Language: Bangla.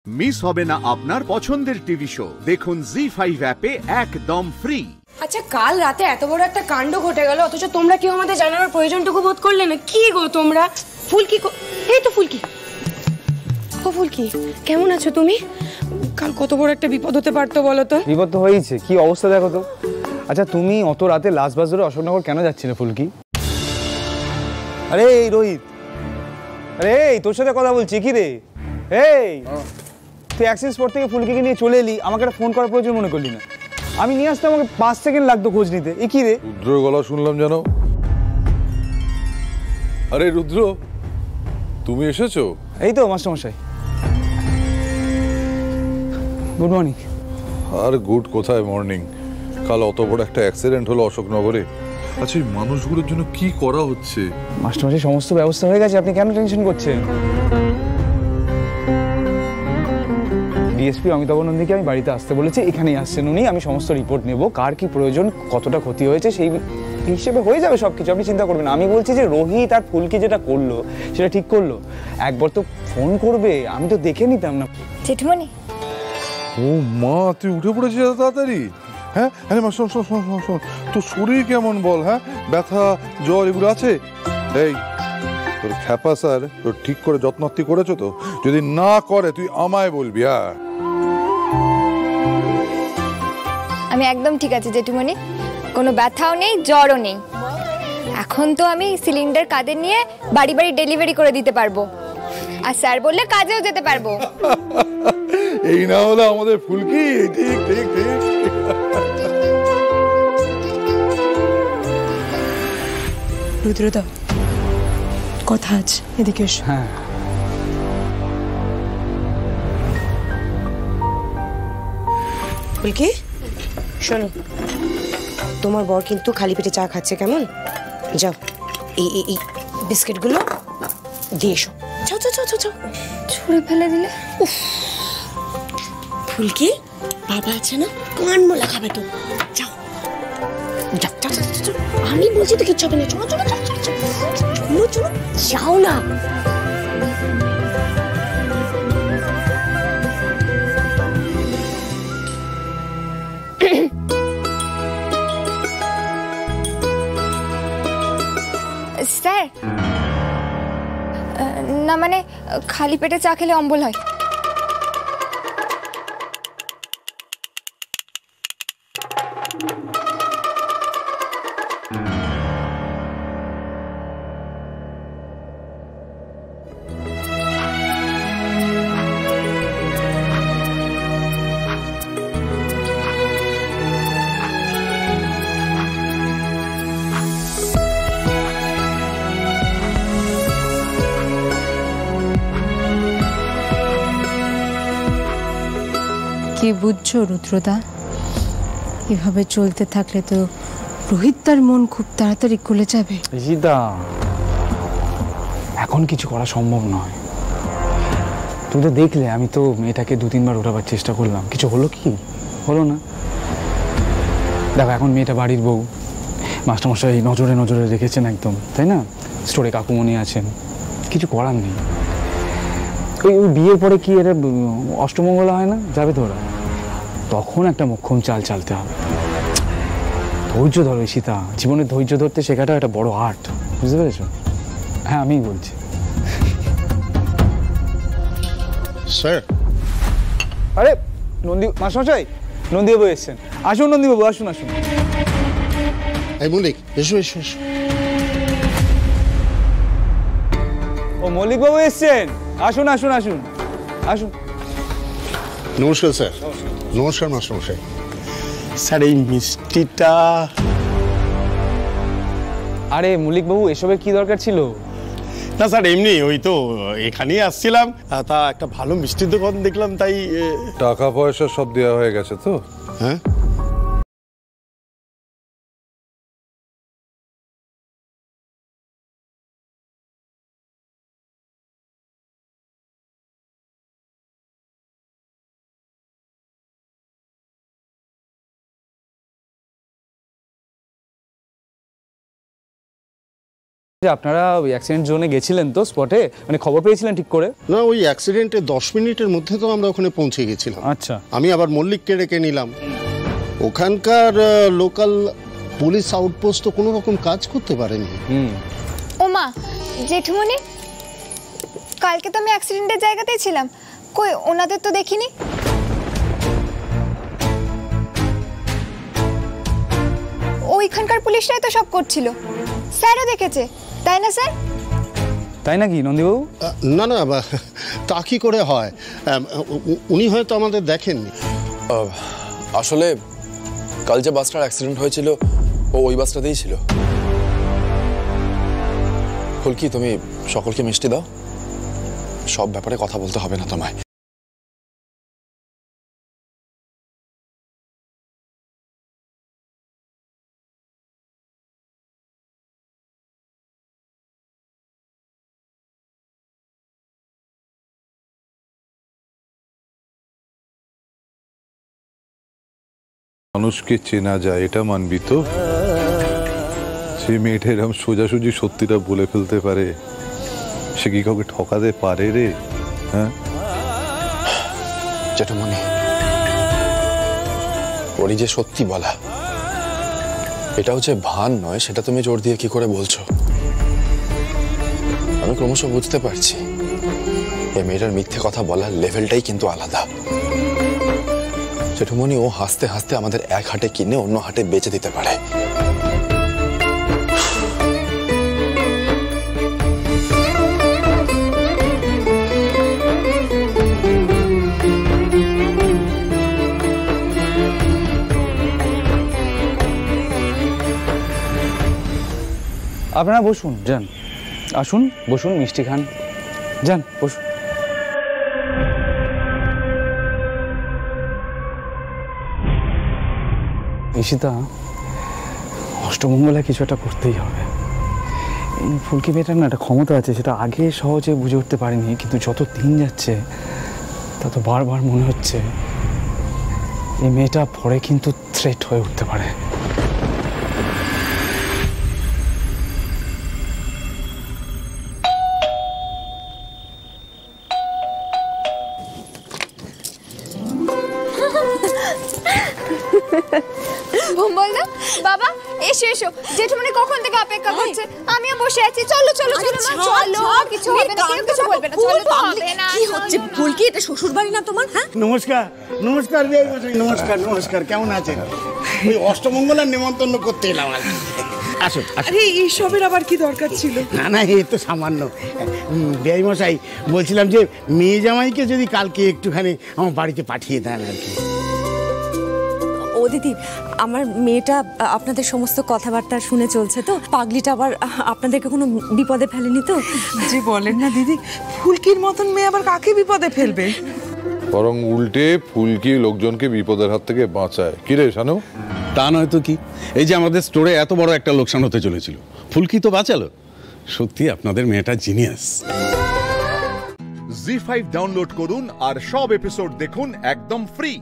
মিস হবে না আপনার পছন্দের টিভি শো। দেখুন জি5 অ্যাপে একদম ফ্রি। আচ্ছা, কাল রাতে এত বড় একটা কাণ্ড ঘটে গেল, অথচ তোমরা কেউ আমাদের জানানোর প্রয়োজনটুকু বোধ করলে না। কি গো তোমরা? ফুলকি, এই তো ফুলকি। ও ফুলকি, কেমন আছো তুমি? কাল কত বড় একটা বিপদ হতে পারতো বলো তো। বিপদ তো হয়েছে, কি অবস্থা দেখো তো। আচ্ছা, তুমি অত রাতে লাস্ট বাস ধরে অশোকনগর কেন যাচ্ছিলে ফুলকি? আরে এই রোহিত, আরে এই তোর সাথে কথা বলছি। কি রে এই, তুই অ্যাক্সিডেন্ট স্পট থেকে ফুলকিকে নিয়ে চলে এলি, আমাকে একটা ফোন করার প্রয়োজন মনে করলি না? আমি নিয়ে আসতে আমাকে 5 সেকেন্ড লাগতো খোঁজ নিতে। এ কি রে? রুদ্র গলা শুনলাম জানো। আরে রুদ্র, তুমি এসেছো? এই তো মাস্টারমশাই, গুড মর্নিং। আর গুড কোথায় মর্নিং, কাল অত বড় একটা অ্যাক্সিডেন্ট হলো অশোকনগরে। আচ্ছা, এই মানুষগুলোর জন্য কি করা হচ্ছে? মাস্টারমশাই, সমস্ত ব্যবস্থা হয়ে গেছে, আপনি কেন টেনশন করছেন? ডিএসপি অমিতাভ নন্দীকে আমি বাড়িতে আসতে বলেছি, এখানেই আসছেন উনি। আমি সমস্ত রিপোর্ট নেব, কার কি প্রয়োজন, কতটা ক্ষতি হয়েছে সেই হিসেবে হয়ে যাবে সবকিছু, আপনি চিন্তা করবেন না। আমি বলছি যে রোহিত আর ফুলকি যেটা করলো সেটা ঠিক করলো, একবার তো ফোন করবে, আমি তো দেখে নিতাম না। জেঠুমনি, ও মা, তুই উঠে পড়েছিস তাড়াতাড়ি? হ্যাঁ, আরে মা শোন শোন শোন শোন শোন, তোর শরীর কেমন বল? হ্যাঁ, ব্যথা জ্বর এগুলো আছে? এই তোর খ্যাপা স্যার তোর ঠিক করে যত্নার্থী করেছো তো? যদি না করে তুই আমায় বলবি। হ্যাঁ, আমি একদম ঠিক আছে জেঠুমনি, কোনো ব্যথাও নেই, জ্বরও নেই। এখন তো আমি সিলিন্ডার কাঁধে নিয়ে বাড়ি বাড়ি ডেলিভারি করে দিতে পারবো, আর স্যার বললে কাজেও যেতে পারবো। এই না হলো আমাদের ফুলকি। ঠিক ঠিক ঠিক। রুদ্রদা, কথা আছে, এদিকে এসো। হ্যাঁ, ফুলকি শোনো, তোমার বর কিন্তু খালি পেটে চা খাচ্ছে, কেমন? যাও এই বিস্কিটগুলো দিয়ে এসো। যাও যাও যাও যাও। ছুঁড়ে ফেলে দিলে। ফুলকি, বাবা আছে না, কান মোলা খাবে তো। যাও যাও যাও যাও যাও। আমি বলছি তো কিচ্ছু হবে না। চলো চলো চলো চলো চলো চলো, যাও না। স্যার, না মানে খালি পেটে চা খেলে অম্বল হয়। কি বুঝছো রুদ্রদা? এভাবে চলতে থাকলে তো রোহিত তার মন খুব তাড়াতাড়ি খুলে যাবে। রিজিদা, এখন কিছু করা সম্ভব নয়। তুমি তো দেখলে, আমি তো মেয়েটাকে 2-3 বার ওঠাবার চেষ্টা করলাম, কিছু হলো কি? হলো না। দেখো, এখন মেয়েটা বাড়ির বউ, মাস্টারমশাই নজরে নজরে রেখেছেন একদম, তাই না? স্টোরে কাকুমনি আছেন, কিছু করার নেই। ওই বিয়ের পরে কি এটা অষ্টমঙ্গলা হয় না, যাবে তো ওরা, তখন একটা মোক্ষম চাল চালতে হবে। ধৈর্য ধরো ঈশিতা, জীবনে ধৈর্য ধরতে শেখাটা একটা বড় আর্ট, বুঝতে পেরেছো? হ্যাঁ, আমিই বলছি। স্যার, আরে নন্দী মাস্টারমশাই, নন্দীবাবু এসছেন। আসুন নন্দীবাবু, আসুন আসুন। এই মল্লিক, এসো এসো এসো। ও মল্লিকবাবু এসছেন, আসুন আসুন আসুন আসুন। নমস্কার স্যার। নমস্কার মাস্টারমশাই। স্যার, এই মিষ্টিটা। আরে মল্লিকবাবু, এসবের কি দরকার ছিল? না স্যার, এমনি ওই তো এখানেই আসছিলাম, তা একটা ভালো মিষ্টির দোকান দেখলাম, তাই। টাকা পয়সা সব দেওয়া হয়ে গেছে তো? হ্যাঁ। যে আপনারা ওই অ্যাক্সিডেন্ট জোনে গেছিলেন তো স্পটে, মানে খবর পেয়েছিলেন ঠিক করে? না, ওই অ্যাক্সিডেন্টে 10 মিনিটের মধ্যে তো আমরা ওখানে পৌঁছে গেছিলাম। আচ্ছা, আমি আবার মল্লিককে ডেকে নিলাম। ওখানকার লোকাল পুলিশ আউটপোস্ট তো কোনো রকম কাজ করতে পারেনি। ওমা জেঠুমনি, কালকে তো আমি অ্যাক্সিডেন্টের জায়গাতেই ছিলাম, কই ওনাদের তো দেখিনি। ওইখানকার পুলিশরাই তো সব করছিল, স্যারও দেখেছে, তাই না স্যার? তাই নাকি নন্দীবাবু? না না, তা কি করে হয়? উনি হয়তো আমাদের দেখেননি। আসলে কাল যে বাসটার অ্যাক্সিডেন্ট হয়েছিল ও ওই বাসটাতেই ছিল। ফুলকি, তুমি সকলকে মিষ্টি দাও, সব ব্যাপারে কথা বলতে হবে না তোমায়। মানুষকে চেনা যায় এটা মানবি তো? সে মেয়েটা এরকম সোজাসুজি সত্যিটা বলে ফেলতে পারে, সে কি কাউকে ঠকাতে পারে রে? হ্যাঁ জেঠুমনি, ওরই যে সত্যি বলা, এটাও যে ভান নয় সেটা তুমি জোর দিয়ে কি করে বলছো? আমি ক্রমশ বুঝতে পারছি এই মেয়েটার মিথ্যে কথা বলার লেভেলটাই কিন্তু আলাদা। জেঠুমনি, ও হাসতে হাসতে আমাদের এক হাটে কিনে অন্য হাটে বেচে দিতে পারে। আপনারা বসুন, যান, আসুন বসুন, মিষ্টি খান, যান বসুন। ঈশিতা, অষ্টমঙ্গলায় কিছু একটা করতেই হবে। এই ফুলকি মেয়েটার না একটা ক্ষমতা আছে, সেটা আগে সহজে বুঝে উঠতে পারিনি, কিন্তু যত দিন যাচ্ছে তত বারবার মনে হচ্ছে এই মেয়েটা পরে কিন্তু থ্রেট হয়ে উঠতে পারে। ভুম্বলদা, বাবা এসো এসো, জেঠুমনি কখন থেকে অপেক্ষা করছে, আমিও বসে আছি। চলো চলো চলো মা, চলো, কিছু হবে না, কেউ কিছু বলবে না, চলো। কি হচ্ছে ফুলকি? এটা শ্বশুর বাড়ি না তোমার? হ্যাঁ, নমস্কার নমস্কার নমস্কার নমস্কার, কেমন আছেন? ওই অষ্টমঙ্গলার নেমন্তন্ন করতে এলাম আর কি। আসুন। আরে এইসবের আবার কি দরকার ছিল? না না, এই তো সামান্য। বেআই মশাই, বলছিলাম যে মেয়ে জামাইকে যদি কালকে একটুখানি আমার বাড়িতে পাঠিয়ে দেন আর কি। ও দিদি, আমার মেয়েটা আপনাদের সমস্ত কথাবার্তা শুনে চলছে তো, পাগলিটা আবার আপনাদেরকে কোনো বিপদে ফেলেনি তো? যে বলেন না দিদি, ফুলকির মতন মেয়ে আবার কাকে বিপদে ফেলবে? বরং উল্টে ফুলকি লোকজনকে বিপদের হাত থেকে বাঁচায়। কি রে শানু? তা নয় তো কি, এই যে আমাদের স্টোরে এত বড় একটা লোকসান হতে চলেছিল, ফুলকি তো বাঁচালো। সত্যি আপনাদের মেয়েটা জিনিয়াস। জি5 ডাউনলোড করুন আর সব এপিসোড দেখুন একদম ফ্রি।